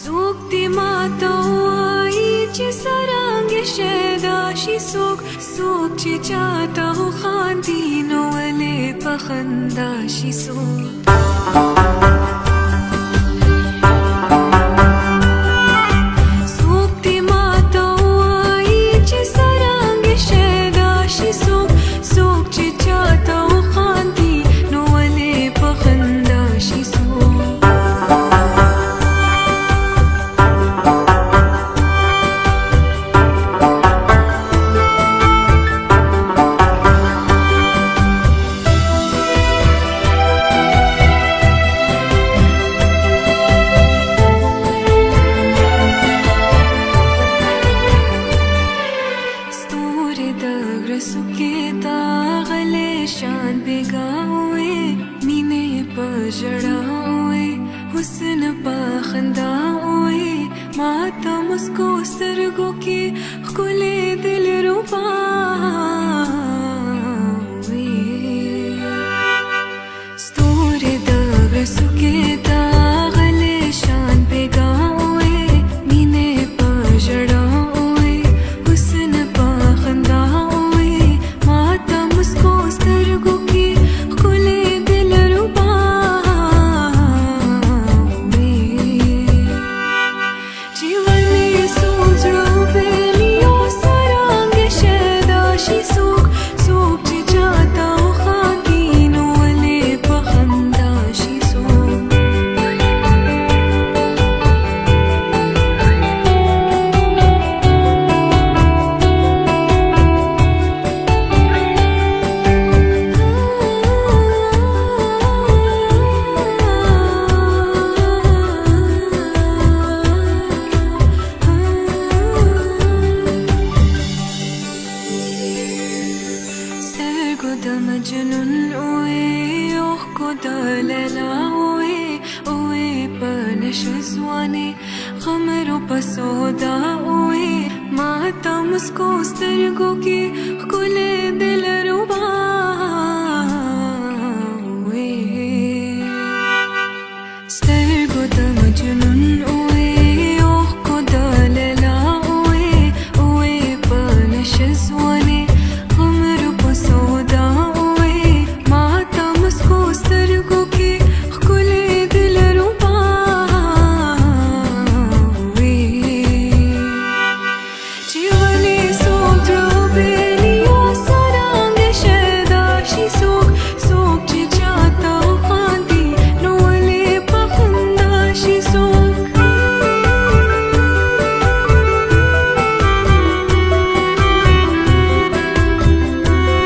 سوقتي ماتوي چې سرانګې شیداشي سوق چې چاته خاندي نو ولې په خندا شي سوقتي ماتوي چې سرانګې شیداشي سوق چې چاته خاندي نو ولې په خندا شي सुकेता गले शान बेगावे मीने पजड़ावे हुस्न पाखंदावे माता मुस्को सरगो के खुले दिल रुबावे स्तूरे दग सुकेता गले शान बेगावे मीने पजड़ावे हुस्न पाखंदावे مجنون اوه دللا اوه پنشزوانه خمرو پسودا اوه ماتا مسکو سترګو کې ښکلې